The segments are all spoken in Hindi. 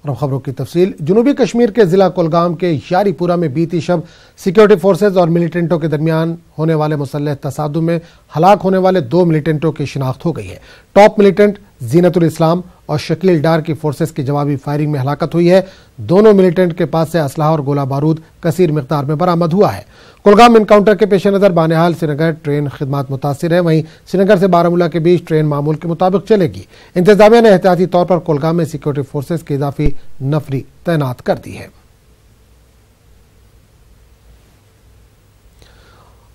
और अब खबरों की तफसील। जनूबी कश्मीर के जिला कुलगाम के यारीपुरा में बीती शब सिक्योरिटी फोर्सेज और मिलिटेंटों के दरमियान होने वाले मुसल्लह तसादुम में हलाक होने वाले 2 मिलिटेंटों की शिनाख्त हो गई है। टॉप मिलिटेंट जीनतुल इस्लाम और शकील डार की फोर्सेस की जवाबी फायरिंग में हलाकत हुई है। दोनों मिलिटेंट के पास से असलहा और गोला बारूद कसीर मिकदार में बरामद हुआ है। कुलगाम इनकाउंटर के पेश नज़र बानिहाल श्रीनगर ट्रेन खिदमत मुतासिर है। वहीं श्रीनगर से बारामूला के बीच ट्रेन मामूल के मुताबिक चलेगी। इंतजामिया ने एहतियाती तौर पर कुलगाम में सिक्योरिटी फोर्सेज की इजाफी नफरी तैनात कर दी है।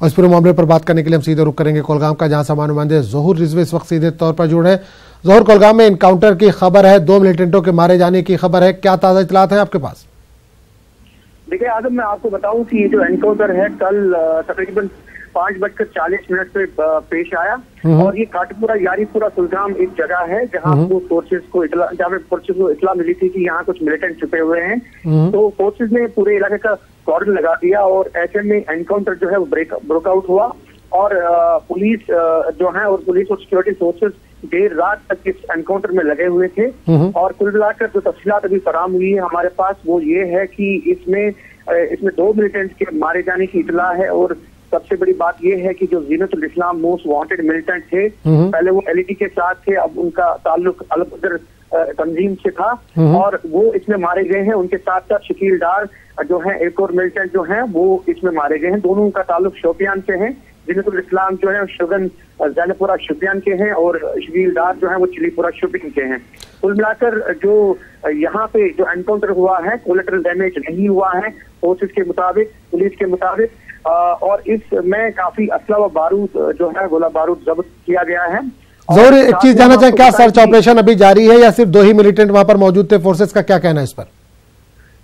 और इस पूरे मामले पर बात करने के लिए हम सीधे रुख करेंगे कुलगाम का, जहां से नुमाइंदे ज़ोहर रिजवी इस वक्त सीधे तौर पर जुड़े हैं। ज़ोहर, कुलगाम में इनकाउंटर की खबर है, 2 मिलिटेंटों के मारे जाने की खबर है, क्या ताज़ा इतलात है आपके पास? देखिए आजम, मैं आपको बताऊं कि ये जो एनकाउंटर है कल तकरीबन 5:40 पे पेश आया और ये काटपुरा यारीपुरा कुलगाम एक जगह है जहां फोर्सेस को इतला मिली थी कि यहाँ कुछ मिलिटेंट छुपे हुए हैं। तो फोर्सेस ने पूरे इलाके का कॉर्डन लगा दिया और ऐसे में एनकाउंटर जो है वो ब्रेकआउट हुआ और पुलिस जो है और पुलिस और सिक्योरिटी फोर्सेस देर रात तक इस एनकाउंटर में लगे हुए थे। और कुल मिलाकर जो तफसीलात अभी फराहम हुई है हमारे पास वो ये है कि इसमें 2 मिलिटेंट के मारे जाने की इतला है। और सबसे बड़ी बात यह है कि जो जीनतुल इस्लाम मोस्ट वांटेड मिलिटेंट थे, पहले वो एलईडी के साथ थे, अब उनका ताल्लुक अलग तंजीम से था और वो इसमें मारे गए हैं। उनके साथ साथ शकील डार जो है एक और मिलिटेंट जो है वो इसमें मारे गए हैं। दोनों का ताल्लुक शोपियान से है। जीनतुल इस्लाम जो है शुगन जैनपुरा शोपियान के हैं और शकील डार जो है वो चिलीपुरा शोपियान के हैं। कुल मिलाकर जो यहाँ पे जो एनकाउंटर हुआ है कोलेटरल डैमेज नहीं हुआ है फोर्सेस के मुताबिक, पुलिस के मुताबिक। और इसमें काफी असला व बारूद जो है गोला बारूद जब्त किया गया है। ज़ोहर, एक चीज जानना चाहें, क्या सर्च ऑपरेशन अभी जारी है या सिर्फ 2 ही मिलिटेंट वहां पर मौजूद थे? फोर्सेस का क्या कहना है इस पर?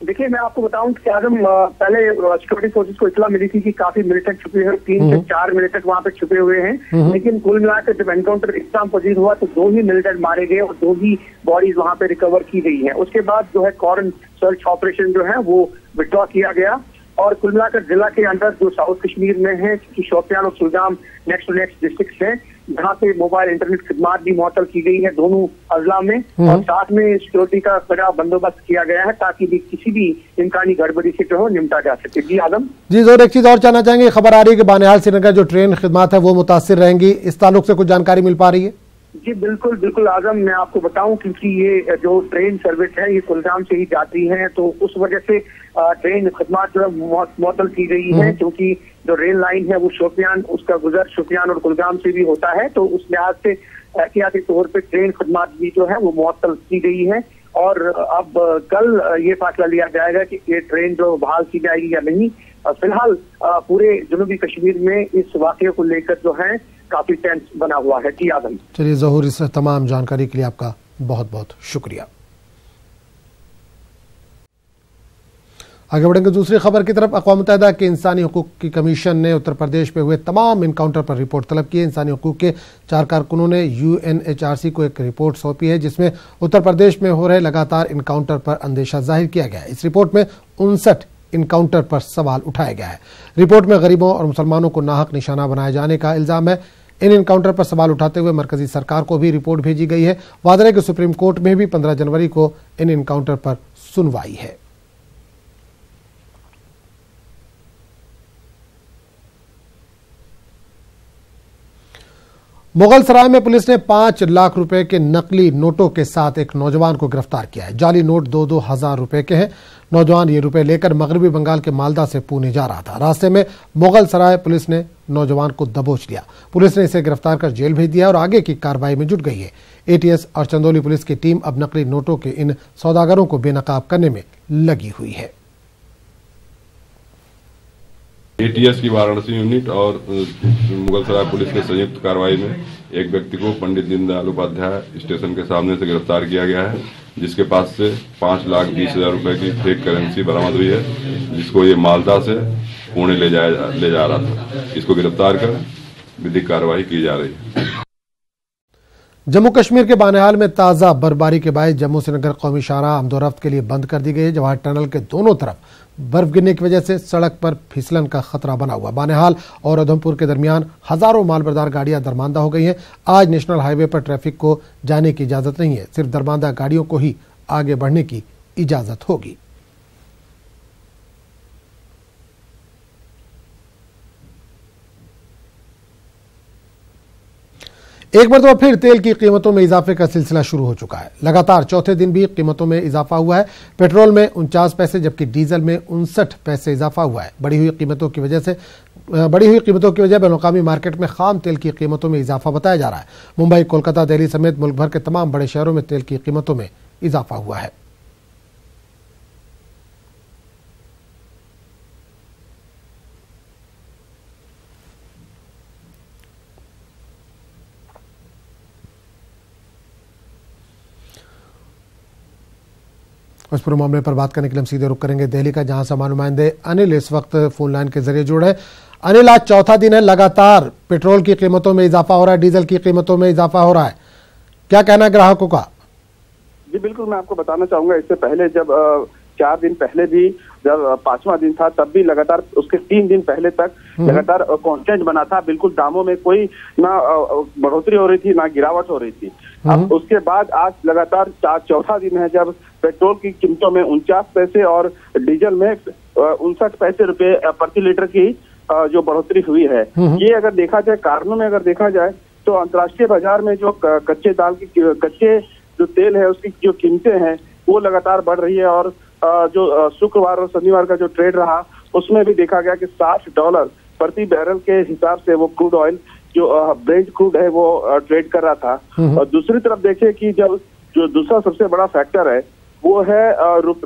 देखिए मैं आपको बताऊं कि आजम, पहले सिक्योरिटी फोर्सेस को इतला मिली थी कि काफी मिलिटेंट छुपे हैं, 3 से 4 मिलिटेंट वहां पे छुपे हुए हैं। लेकिन कुल मिलाकर जब एनकाउंटर इस्लाम पजीर हुआ तो 2 ही मिलिटेंट मारे गए और 2 ही बॉडीज वहां पे रिकवर की गई है। उसके बाद जो है कॉर्डन सर्च ऑपरेशन जो है वो विड्रॉ किया गया और कुल मिलाकर जिला के अंदर जो साउथ कश्मीर में है कि शोपियान और Kulgam next to next district है जहाँ पे मोबाइल इंटरनेट खिदमात भी मुअत्तल की गई है दोनों अजला में और साथ में सिक्योरिटी का कड़ा बंदोबस्त किया गया है ताकि भी किसी भी इम्कानी गड़बड़ी से जो है निपटा जा सके। जी आदम जी, ज़ोहर, एक चीज और जानना चाहेंगे, खबर आ रही है कि बानिहाल श्रीनगर जो ट्रेन खिदमात है वो मुतासिर रहेंगी, इस ताल्लुक से कुछ जानकारी मिल पा रही है? जी बिल्कुल बिल्कुल आजम, मैं आपको बताऊं क्योंकि ये जो ट्रेन सर्विस है ये कुलगाम से ही जाती है तो उस वजह से ट्रेन खिदमत जो है मुअत्तल की गई है क्योंकि जो रेल लाइन है वो शोपियान उसका गुजर शोपियान और कुलगाम से भी होता है। तो उस लिहाज से एहतियाती तौर पर ट्रेन खिदमत भी जो है वो मुअत्तल की गई है और अब कल ये फैसला लिया जाएगा कि ये ट्रेन जो बहाल की जाएगी या नहीं। फिलहाल पूरे जनूबी कश्मीर में इस वाकये को लेकर जो है काफी टेंस बना हुआ है। जी आजम, चलिए ज़ोहर, इस तमाम जानकारी के लिए आपका बहुत बहुत शुक्रिया। आगे बढ़ेंगे दूसरी खबर की तरफ। अक़वाम मुत्तहिदा के इंसानी हकूक़ की कमीशन ने उत्तर प्रदेश में हुए तमाम इनकाउंटर पर रिपोर्ट तलब की है। इंसानी हकूक़ के 4 कारकुनों ने UNHRC को एक रिपोर्ट सौंपी है जिसमें उत्तर प्रदेश में हो रहे लगातार इनकाउंटर पर अंदेशा जाहिर किया गया है। इस रिपोर्ट में 59 इनकाउंटर पर सवाल उठाया गया है। रिपोर्ट में गरीबों और मुसलमानों को नाहक निशाना बनाए जाने का इल्जाम है। इन इनकाउंटर पर सवाल उठाते हुए मरकजी सरकार को भी रिपोर्ट भेजी गई है। वाज़ेह है कि सुप्रीम कोर्ट में भी 15 जनवरी को इन इनकाउंटर पर सुनवाई है। मुगल सराय में पुलिस ने 5 लाख रुपए के नकली नोटों के साथ एक नौजवान को गिरफ्तार किया है। जाली नोट 2-2 हजार रुपए के हैं। नौजवान ये रुपए लेकर मगरबी बंगाल के मालदा से पुणे जा रहा था। रास्ते में मुगल सराय पुलिस ने नौजवान को दबोच लिया। पुलिस ने इसे गिरफ्तार कर जेल भेज दिया और आगे की कार्रवाई में जुट गई है। ATS और चंदौली पुलिस की टीम अब नकली नोटों के इन सौदागरों को बेनकाब करने में लगी हुई है। ATS की वाराणसी यूनिट और मुगलसराय पुलिस के संयुक्त कार्रवाई में एक व्यक्ति को पंडित दीनदयाल उपाध्याय स्टेशन के सामने से गिरफ्तार किया गया है जिसके पास से 5,20,000 रुपए की फेक करेंसी बरामद हुई है जिसको ये मालदा से पुणे ले जा रहा था। इसको गिरफ्तार कर विधिक कार्रवाई की जा रही है। जम्मू कश्मीर के बानिहाल में ताज़ा बर्फबारी के बाद जम्मू श्रीनगर कौमी शाहराह आमदोरफ्त के लिए बंद कर दी गई है। जवाहर टनल के दोनों तरफ बर्फ गिरने की वजह से सड़क पर फिसलन का खतरा बना हुआ। बानिहाल और उधमपुर के दरमियान हजारों मालबरदार गाड़ियां दरमांदा हो गई हैं। आज नेशनल हाईवे पर ट्रैफिक को जाने की इजाजत नहीं है, सिर्फ दरमांदा गाड़ियों को ही आगे बढ़ने की इजाजत होगी। एक मरतबा फिर तेल की कीमतों में इजाफे का सिलसिला शुरू हो चुका है। लगातार चौथे दिन भी कीमतों में इजाफा हुआ है। पेट्रोल में 49 पैसे जबकि डीजल में 59 पैसे इजाफा हुआ है। बढ़ी हुई कीमतों की वजह बैनुल-अक़वामी मार्केट में खाम तेल की कीमतों में इजाफा बताया जा रहा है। मुंबई, कोलकाता, दिल्ली समेत मुल्क भर के तमाम बड़े शहरों में तेल की कीमतों में इजाफा हुआ है। इस पूरे मामले पर बात करने के लिए हम सीधे रुख करेंगे दिल्ली का, जहां से हमारे नुमाइंदे अनिल इस वक्त फोन लाइन के जरिए जुड़े हैं। अनिल, आज चौथा दिन है लगातार पेट्रोल की कीमतों में इजाफा हो रहा है, डीजल की कीमतों में इजाफा हो रहा है, क्या कहना है ग्राहकों का? जी बिल्कुल, मैं आपको बताना चाहूंगा, इससे पहले जब 4 दिन पहले भी जब 5वां दिन था तब भी लगातार उसके 3 दिन पहले तक लगातार कांस्टेंट बना था। बिल्कुल दामों में कोई ना बढ़ोतरी हो रही थी ना गिरावट हो रही थी। अब उसके बाद आज लगातार चौथा दिन है जब पेट्रोल की कीमतों में 49 पैसे और डीजल में 59 पैसे रुपए प्रति लीटर की जो बढ़ोतरी हुई है। ये अगर देखा जाए, कारणों में अगर देखा जाए तो अंतर्राष्ट्रीय बाजार में जो कच्चे जो तेल है उसकी जो कीमतें हैं वो लगातार बढ़ रही है। और जो शुक्रवार और शनिवार का जो ट्रेड रहा उसमें भी देखा गया कि $60 प्रति बैरल के हिसाब से वो क्रूड ऑयल जो ब्रेंट क्रूड है वो ट्रेड कर रहा था। और दूसरी तरफ देखें कि जब जो दूसरा सबसे बड़ा फैक्टर है वो है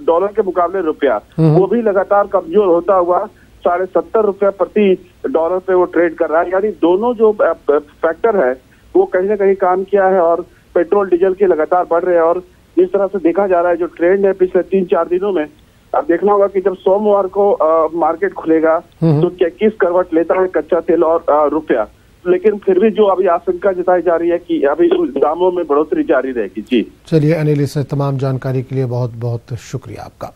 डॉलर के मुकाबले रुपया, वो भी लगातार कमजोर होता हुआ $70.5 प्रति डॉलर पे वो ट्रेड कर रहा है। यानी दोनों जो फैक्टर है वो कहीं ना कहीं काम किया है और पेट्रोल डीजल के लगातार बढ़ रहे हैं। और जिस तरह से देखा जा रहा है जो ट्रेंड है पिछले 3-4 दिनों में, अब देखना होगा कि जब सोमवार को मार्केट खुलेगा तो किस करवट लेता है कच्चा तेल और रुपया। लेकिन फिर भी जो अभी आशंका जताई जा रही है कि अभी दामों में बढ़ोतरी जारी रहेगी। जी चलिए अनिल, इस तमाम जानकारी के लिए बहुत बहुत शुक्रिया आपका।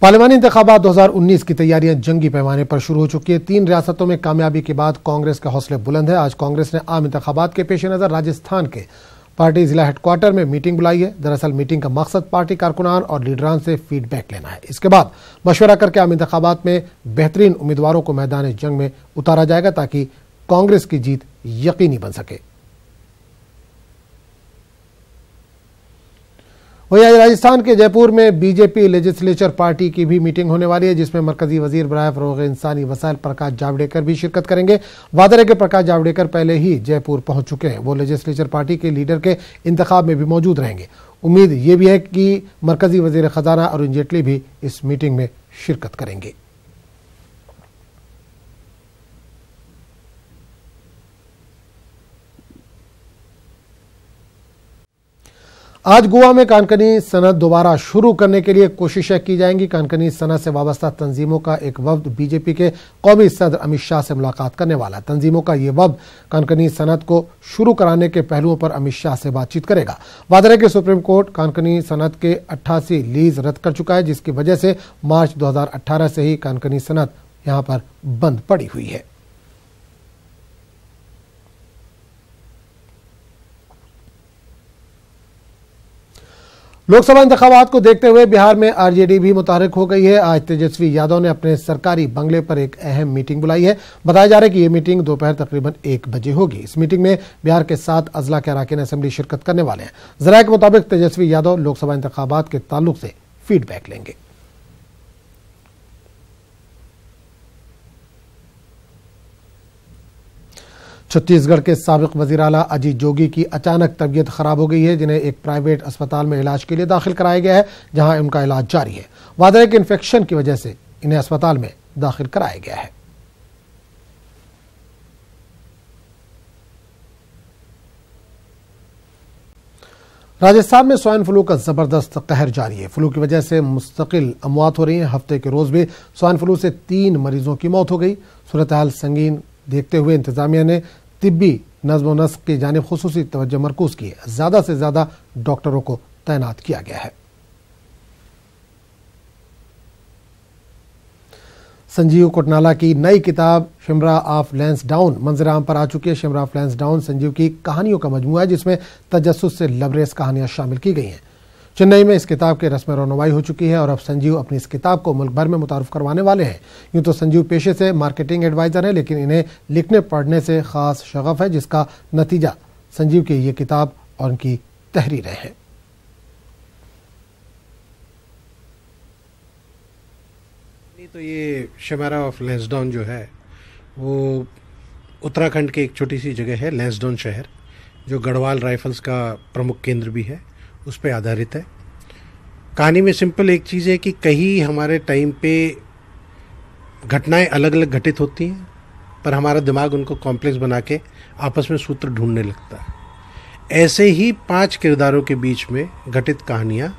पार्लिमानी इंतखाबात 2019 की तैयारियां जंगी पैमाने पर शुरू हो चुकी है। 3 रियासतों में कामयाबी के बाद कांग्रेस के हौसले बुलंद है। आज कांग्रेस ने आम इंतखाबात के पेश नजर राजस्थान के पार्टी जिला हेडक्वार्टर में मीटिंग बुलाई है। दरअसल मीटिंग का मकसद पार्टी कारकुनान और लीडरान से फीडबैक लेना है। इसके बाद मशवरा करके आम इंतखाबात में बेहतरीन उम्मीदवारों को मैदान जंग में उतारा जाएगा ताकि कांग्रेस की जीत यकीनी बन सके। वहीं आज राजस्थान के जयपुर में बीजेपी लेजिस्लेचर पार्टी की भी मीटिंग होने वाली है, जिसमें मरकजी वजीर बराए फरोग इंसानी वसाइल प्रकाश जावड़ेकर भी शिरकत करेंगे। वादा है कि प्रकाश जावड़ेकर पहले ही जयपुर पहुंच चुके हैं। वो लेजिस्लेचर पार्टी के लीडर के इंतखाब में भी मौजूद रहेंगे। उम्मीद ये भी है कि मरकजी वजीर खजाना अरुण जेटली भी इस मीटिंग में शिरकत करेंगे। आज गोवा में कानकनी सनत दोबारा शुरू करने के लिए कोशिशें की जाएंगी। कानकनी सनत से वाबस्ता तंजीमों का एक वफ्द बीजेपी के कौमी सदर अमित शाह से मुलाकात करने वाला है। तंजीमों का ये वफ्द कानकनी सनत को शुरू कराने के पहलुओं पर अमित शाह से बातचीत करेगा। वादा है कि सुप्रीम कोर्ट कानकनी सनत के 88 लीज रद्द कर चुका है, जिसकी वजह से मार्च 2018 से ही कानकनी सनत यहां पर बंद पड़ी हुई है। लोकसभा इंतखाबात को देखते हुए बिहार में आरजेडी भी मुतहरिक हो गई है। आज तेजस्वी यादव ने अपने सरकारी बंगले पर एक अहम मीटिंग बुलाई है। बताया जा रहा है कि यह मीटिंग दोपहर तकरीबन 1 बजे होगी। इस मीटिंग में बिहार के 7 अजला के अरकान असेंबली शिरकत करने वाले हैं। जराये के मुताबिक तेजस्वी यादव लोकसभा इंतखाबात के ताल्लुक से फीडबैक लेंगे। छत्तीसगढ़ के साबिक वजीर आला अजीत जोगी की अचानक तबीयत खराब हो गई है, जिन्हें एक प्राइवेट अस्पताल में इलाज के लिए दाखिल कराया गया है, जहां उनका इलाज जारी है। वादा है कि इन्फेक्शन की वजह से इन्हें अस्पताल में दाखिल कराया गया है। राजस्थान में स्वाइन फ्लू का जबरदस्त कहर जारी है। फ्लू की वजह से मुस्तकिल अमवात हो रही हैं। हफ्ते के रोज भी स्वाइन फ्लू से 3 मरीजों की मौत हो गई। सूरत हाल संगीन देखते हुए इंतजामिया ने तिब्बी नज़्म नस्क की जानिब खुसूसी तवज्जो मरकूज की है। ज्यादा से ज्यादा डॉक्टरों को तैनात किया गया है। संजीव कोटनाला की नई किताब शिमरा ऑफ लैंसडाउन मंजर-ए-आम पर आ चुकी है। शिमरा ऑफ लैंसडाउन संजीव की कहानियों का मजमूआ है, जिसमें तजस्सुस से लबरेज कहानियां शामिल की गई हैं। चेन्नई में इस किताब की रस्म रौनमाई हो चुकी है और अब संजीव अपनी इस किताब को मुल्क भर में मुतारुफ करवाने वाले हैं। यूं तो संजीव पेशे से मार्केटिंग एडवाइजर है, लेकिन इन्हें लिखने पढ़ने से खास शगफ है, जिसका नतीजा संजीव की ये किताब और उनकी तहरीरें हैं। तो ये शमारा ऑफ लैंसडाउन जो है वो उत्तराखंड की एक छोटी सी जगह है, लैंसडाउन शहर, जो गढ़वाल राइफल्स का प्रमुख केंद्र भी है, उस पर आधारित है। कहानी में सिंपल एक चीज़ है कि कहीं हमारे टाइम पे घटनाएं अलग अलग घटित होती हैं, पर हमारा दिमाग उनको कॉम्प्लेक्स बना के आपस में सूत्र ढूंढने लगता है। ऐसे ही 5 किरदारों के बीच में घटित कहानियाँ,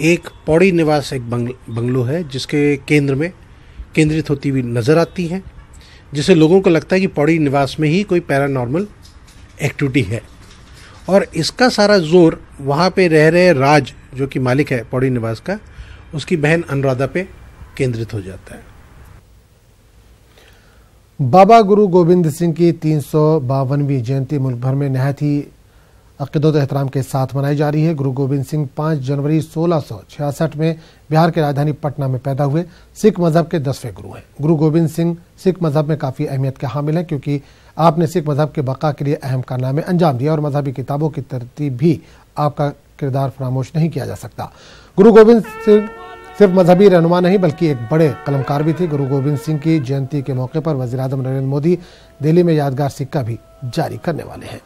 एक पौड़ी निवास एक बंगलो है जिसके केंद्र में केंद्रित होती हुई नज़र आती हैं, जिससे लोगों को लगता है कि पौड़ी निवास में ही कोई पैरानॉर्मल एक्टिविटी है। और इसका सारा जोर वहाँ पे रह रहे राज, जो कि मालिक है पौड़ी निवास का, उसकी बहन अनुराधा पे केंद्रित हो जाता है। बाबा गुरु गोबिंद सिंह की 352वीं जयंती मुल्क भर में नहायत ही अक़ीदत एहतराम के साथ मनाई जा रही है। गुरु गोबिंद सिंह 5 जनवरी 1666 में बिहार की राजधानी पटना में पैदा हुए सिख मजहब के 10वें गुरु हैं। गुरु गोबिंद सिंह सिख मजहब में काफ़ी अहमियत के हामिल हैं, क्योंकि आपने सिख मजहब के बका के लिए अहम कारनामे अंजाम दिया और मजहबी किताबों की तरतीब भी आपका किरदार फरामोश नहीं किया जा सकता। गुरु गोबिंद सिंह सिर्फ मजहबी रहनुमा नहीं बल्कि एक बड़े कलमकार भी थे। गुरु गोबिंद सिंह की जयंती के मौके पर वज़ीर आज़म नरेंद्र मोदी दिल्ली में यादगार सिक्का भी जारी करने वाले हैं।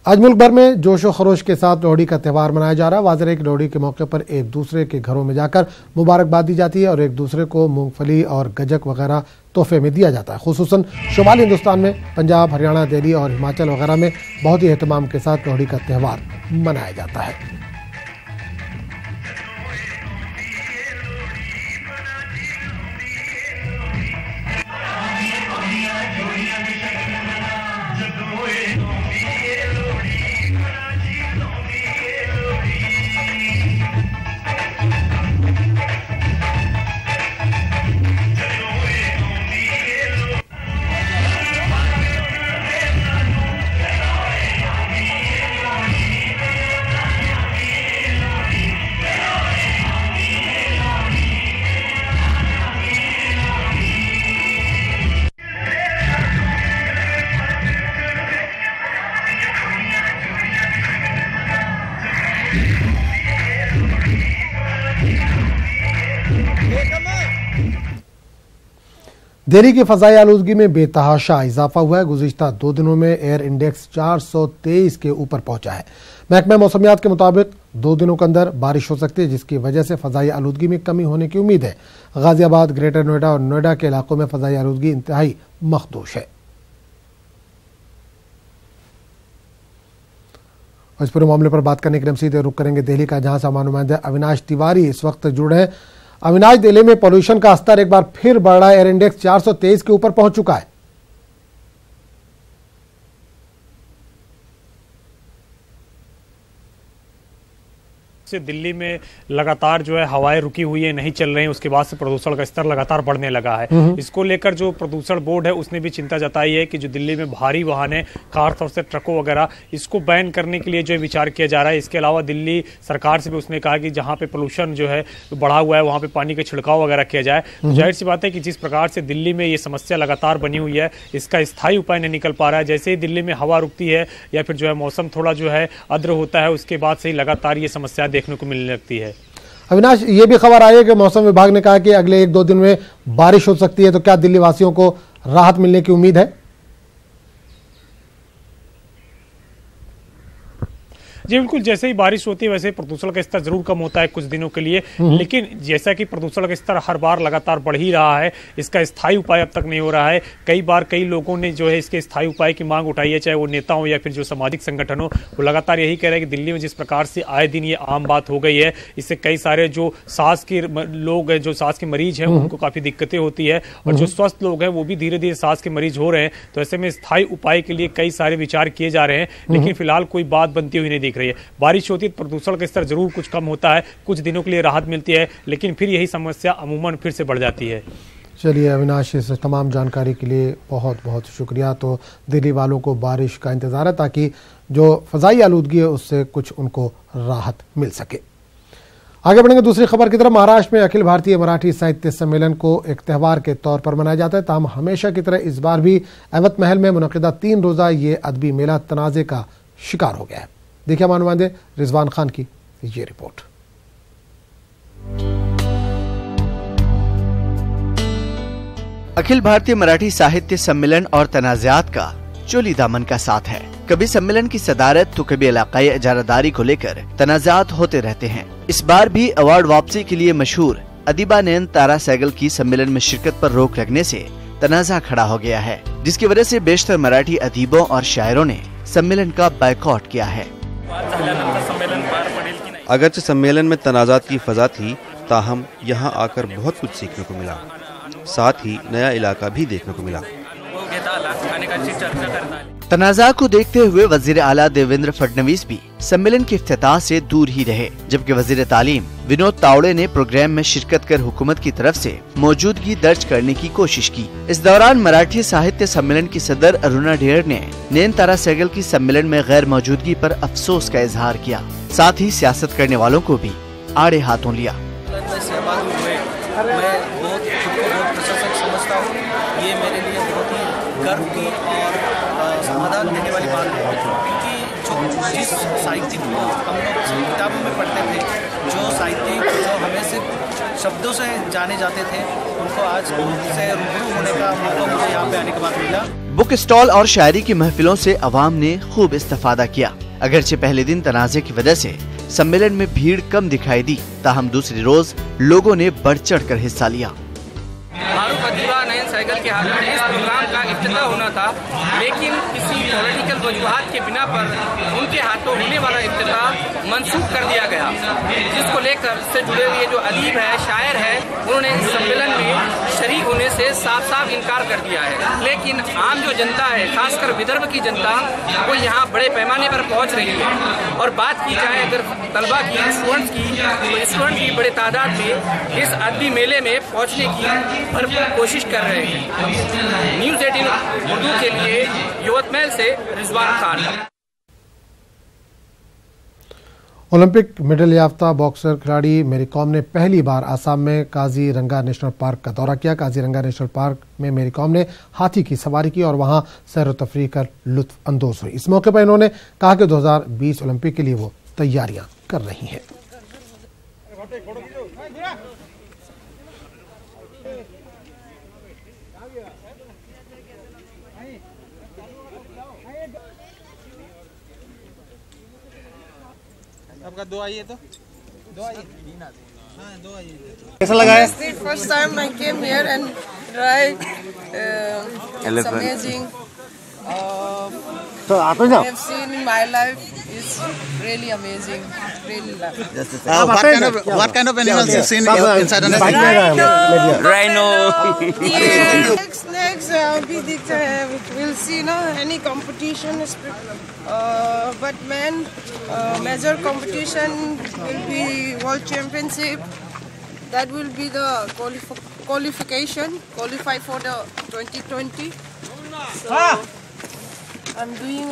आज मुल्क भर में जोशो खरोश के साथ लोहड़ी का त्यौहार मनाया जा रहा है। वाज़ेह है कि लोहड़ी के मौके पर एक दूसरे के घरों में जाकर मुबारकबाद दी जाती है और एक दूसरे को मूंगफली और गजक वगैरह तोहफे में दिया जाता है। खुसूसन शुमाली हिंदुस्तान में पंजाब, हरियाणा, दिल्ली और हिमाचल वगैरह में बहुत ही एहतमाम के साथ लोहड़ी का त्यौहार मनाया जाता है। दिल्ली की फजाई आलूदगी में बेतहाशा इजाफा हुआ है। गुज़िश्ता 2 दिनों में एयर इंडेक्स 423 के ऊपर पहुंचा है। महकमा मौसमियात के मुताबिक 2 दिनों के अंदर बारिश हो सकती है, जिसकी वजह से फजाई आलूदगी में कमी होने की उम्मीद है। गाजियाबाद, ग्रेटर नोएडा और नोएडा के इलाकों में फजाई आलूदगी इंतहाई मखदूश है। इस पूरे मामले पर बात करने के लिए हम सीधे रुख करेंगे दिल्ली का, जहां से हमारे नुमाइंदे अविनाश तिवारी इस वक्त जुड़े हैं। अविनाश, दिल्ली में पॉल्यूशन का स्तर एक बार फिर बढ़ रहा है। एयर इंडेक्स 423 के ऊपर पहुंच चुका है। से दिल्ली में लगातार जो है हवाएं रुकी हुई है, नहीं चल रही हैं, उसके बाद से प्रदूषण का स्तर लगातार बढ़ने लगा है। इसको लेकर जो प्रदूषण बोर्ड है उसने भी चिंता जताई है कि जो दिल्ली में भारी वाहन कार और से ट्रकों वगैरह, इसको बैन करने के लिए जो विचार किया जा रहा है। इसके अलावा दिल्ली सरकार से भी उसने कहा कि जहाँ पे पोल्यूशन जो है बढ़ा हुआ है वहाँ पे पानी का छिड़काव वगैरह किया जाए। तो जाहिर सी बात है कि जिस प्रकार से दिल्ली में ये समस्या लगातार बनी हुई है, इसका स्थायी उपाय नहीं निकल पा रहा है। जैसे ही दिल्ली में हवा रुकती है या फिर जो है मौसम थोड़ा जो है आर्द्र होता है, उसके बाद से ही लगातार ये समस्या देखने को मिलने लगती है। अविनाश, ये भी खबर आई है कि मौसम विभाग ने कहा कि अगले 1-2 दिन में बारिश हो सकती है, तो क्या दिल्ली वासियों को राहत मिलने की उम्मीद है? जी बिल्कुल, जैसे ही बारिश होती है वैसे प्रदूषण का स्तर जरूर कम होता है कुछ दिनों के लिए, लेकिन जैसा कि प्रदूषण का स्तर हर बार लगातार बढ़ ही रहा है, इसका स्थायी उपाय अब तक नहीं हो रहा है। कई बार कई लोगों ने जो है इसके स्थायी उपाय की मांग उठाई है, चाहे वो नेता हो या फिर जो सामाजिक संगठन हो, वो लगातार यही कह रहे हैं कि दिल्ली में जिस प्रकार से आए दिन ये आम बात हो गई है, इससे कई सारे जो सांस के लोग हैं, जो सांस के मरीज हैं, उनको काफी दिक्कतें होती है और जो स्वस्थ लोग हैं वो भी धीरे धीरे सांस के मरीज हो रहे हैं। तो ऐसे में स्थायी उपाय के लिए कई सारे विचार किए जा रहे हैं, लेकिन फिलहाल कोई बात बनती हुई नहीं दिख रही है। बारिश होती है तो प्रदूषण का स्तर जरूर कुछ कम होता है, कुछ दिनों के लिए राहत मिलती है, लेकिन फिर यही समस्या अमूमन फिर से बढ़ जाती है। चलिए अविनाश, इस तमाम जानकारी के लिए बहुत बहुत शुक्रिया। तो दिल्ली वालों को बारिश का इंतज़ार है ताकि जो फ़ज़ाई आलूदगी है उससे कुछ उनको राहत मिल सके। आगे बढ़ेंगे दूसरी खबर की तरफ। महाराष्ट्र में अखिल भारतीय मराठी साहित्य सम्मेलन को एक त्यौहार के तौर पर मनाया जाता है। ताहम हमेशा की तरह इस बार भी अवध महल में मुनक़िदा 3 रोज़ा ये अदबी मेला तनाज़े का शिकार हो गया है। देखिए मानुमांदे रिजवान खान की ये रिपोर्ट। अखिल भारतीय मराठी साहित्य सम्मेलन और तनाज़ात का चोली दामन का साथ है। कभी सम्मेलन की सदारत तो कभी इलाकाई इजारादारी को लेकर तनाज़ात होते रहते हैं। इस बार भी अवार्ड वापसी के लिए मशहूर अदीबा नयन तारा सहगल की सम्मेलन में शिरकत पर रोक लगने से तनाज़ा खड़ा हो गया है, जिसकी वजह से बेशतर मराठी अदीबों और शायरों ने सम्मेलन का बायकॉट किया है। अगरचे सम्मेलन में तनाज़ात की फजा थी, ताहम यहाँ आकर बहुत कुछ सीखने को मिला, साथ ही नया इलाका भी देखने को मिला। तनाज़ा को देखते हुए वजीर आला देवेंद्र फडणवीस भी सम्मेलन के इफ्तिताह से दूर ही रहे, जबकि वजीर तालीम विनोद तावड़े ने प्रोग्राम में शिरकत कर हुकूमत की तरफ से मौजूदगी दर्ज करने की कोशिश की। इस दौरान मराठी साहित्य सम्मेलन की सदर अरुणा ढेर ने नयन तारा सहगल की सम्मेलन में गैर मौजूदगी पर अफसोस का इजहार किया, साथ ही सियासत करने वालों को भी आड़े हाथों लिया। ये मेरे लिए बहुत ही गर्व की और समाधान देने वाली बात है, क्योंकि जिस साहित्यिक को हम लोग किताबों में पढ़ते थे, जो साहित्यिक जो हमें सिर्फ शब्दों से जाने जाते थे, उनको आज से रूबरू होने का मौका मुझे यहाँ पे आने के बाद मिला। बुक स्टॉल और शायरी की महफिलों से अवाम ने खूब इस्तेफादा किया। अगरचे पहले दिन तनाज़े की वजह से सम्मेलन में भीड़ कम दिखाई दी, ताहम दूसरी रोज लोगों ने बढ़ चढ़ कर हिस्सा लिया। अदीबा नयन सहगल के हाथ में इस प्रोग्राम का इफ्तिताह होना था, लेकिन किसी पॉलिटिकल वजूहात के बिना पर उनके हाथों होने वाला इफ्तिताह मंसूख कर दिया गया, जिसको लेकर से जुड़े हुए जो अदीब है, शायर है, उन्होंने इस सम्मेलन में शरीक होने से साफ साफ इनकार कर दिया है। लेकिन आम जो जनता है, खासकर विदर्भ की जनता, वो यहाँ बड़े पैमाने पर पहुँच रही है। और बात की जाए अगर तलबा की, स्टूडेंट्स की, तो स्टूडेंट की बड़े तादाद में इस अदबी मेले में पहुँचने की भरपूर कोशिश कर रहे हैं। न्यूज़ 18 उर्दू के लिए यवतमाल से रिजवान खान। ओलंपिक मेडल याफ्ता बॉक्सर खिलाड़ी मेरी कॉम ने पहली बार आसाम में काजीरंगा नेशनल पार्क का दौरा किया। काजीरंगा नेशनल पार्क में मेरी कॉम ने हाथी की सवारी की और वहां सैर व तफरीह कर लुत्फ अंदोज हुई। इस मौके पर इन्होंने कहा कि 2020 ओलंपिक के लिए वो तैयारियां कर रही हैं। आपका दो आइए तो दो आइए। कैसा लगा है? First time I came here and tried. It's amazing. I have seen in my life. It's really amazing. Really love it. What kind of animals you've seen inside an Rhino. Next, अभी दिखता है. We'll see ना any competition. But major competition will be World Championship. That will be the qualify for the 2020. So I'm doing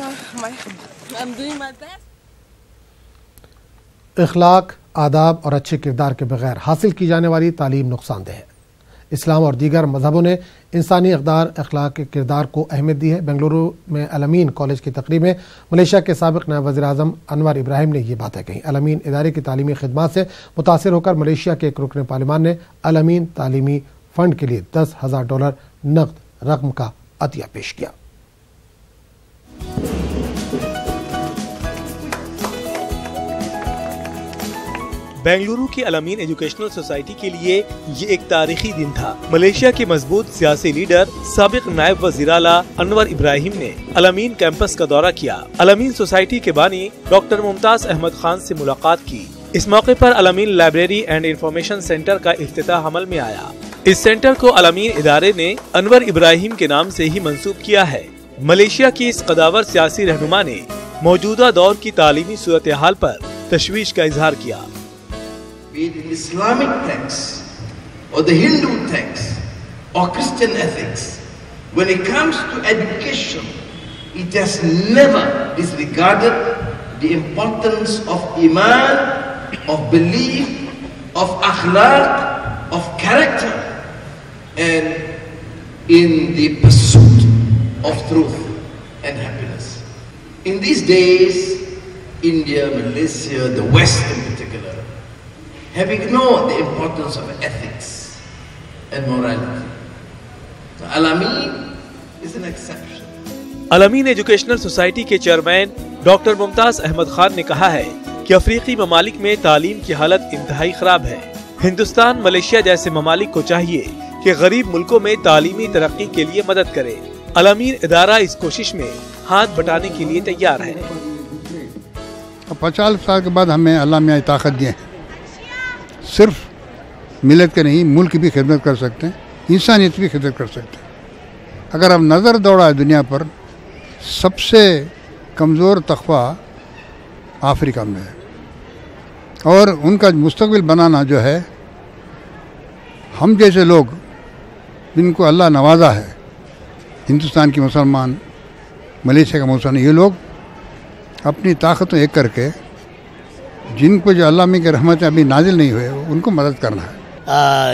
my best. इखलाक, आदाब और अच्छे किरदार के बगैर हासिल की जाने वाली तालीम नुकसानदेह है। इस्लाम और दीगर मजहबों ने इंसानी इक़दार, अखलाक के किरदार को अहमियत दी है। बेंगलुरु में अल-अमीन कॉलेज की तकरीब में मलेशिया के साबिक़ नायब वज़ीर-ए-आज़म अनवर इब्राहिम ने ये बातें कहीं। अल-अमीन इदारे की तालीमी खिदमात से मुतासिर होकर मलेशिया के एक रुकन पार्लिमान ने अल-अमीन तालीमी फ़ंड के लिए $10,000 नकद रकम का अतिया पेश किया। बेंगलुरु की अल-अमीन एजुकेशनल सोसाइटी के लिए ये एक तारीखी दिन था। मलेशिया के मजबूत सियासी लीडर साबिक नायब वज़ीर-ए-आला अनवर इब्राहिम ने अल-अमीन कैंपस का दौरा किया। अल-अमीन सोसाइटी के बानी डॉक्टर मुमताज अहमद खान से मुलाकात की। इस मौके पर Al-Ameen library and information centre का इफ्तिताह अमल में आया। इस सेंटर को अल-अमीन इदारे ने अनवर इब्राहिम के नाम से ही मंसूब किया है। मलेशिया की इस कदावर सियासी रहनुमा ने मौजूदा दौर की तालीमी सूरत हाल पर तशवीश का इजहार किया। Be it Islamic texts or the Hindu texts or Christian ethics. When it comes to education, it has never disregarded the importance of iman, of belief, of akhlaq, of character, and in the pursuit of truth and happiness. In these days, India, Malaysia, the West in particular, have ignored the importance of ethics and morality. So Al-Amin is an exception. Al-Amin educational society के चेयरमैन डॉक्टर मुमताज अहमद खान ने कहा है कि अफ्रीकी ममालिक में तालीम की हालत इंतहाई खराब है। हिंदुस्तान, मलेशिया जैसे ममालिक को चाहिए कि गरीब मुल्कों में तालीमी तरक्की के लिए मदद करे। अल-अमीन इदारा इस कोशिश में हाथ बटाने के लिए तैयार है। 50 साल के बाद हमें अल्लाह मियाँ ताकत दिए हैं, सिर्फ मिलत के नहीं, मुल्क की भी खिदमत कर सकते हैं, इंसानियत भी खिदमत कर सकते हैं। अगर अब नज़र दौड़ा दुनिया पर, सबसे कमज़ोर तख्वा अफ्रीका में है, और उनका मुस्तकबिल बनाना जो है, हम जैसे लोग जिनको अल्लाह नवाजा है, हिंदुस्तान के मुसलमान, मलेशिया का मुसलमान, ये लोग अपनी ताकतों एक करके जिनको जो अल्लाह में की रहमतें अभी नाजिल नहीं हुए, उनको मदद करना है।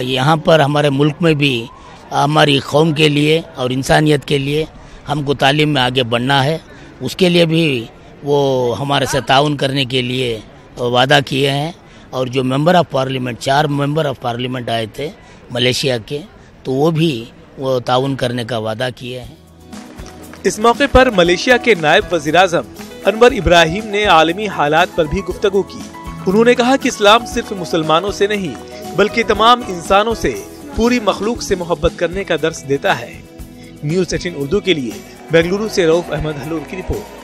यहाँ पर हमारे मुल्क में भी हमारी कौम के लिए और इंसानियत के लिए हमको तालीम में आगे बढ़ना है। उसके लिए भी वो हमारे से ताउन करने के लिए वादा किए हैं, और जो member of parliament, 4 member of parliament आए थे मलेशिया के, तो वो भी वो ताउन करने का वादा किए हैं। इस मौके पर मलेशिया के नायब वज़ीर-ए-आज़म अनवर इब्राहिम ने आलमी हालात पर भी गुफ्तगू की। उन्होंने कहा कि इस्लाम सिर्फ मुसलमानों से नहीं, बल्कि तमाम इंसानों से, पूरी मखलूक से मोहब्बत करने का दर्स देता है। न्यूज़ 18 उर्दू के लिए बेंगलुरु से रऊफ अहमद हलूल की रिपोर्ट।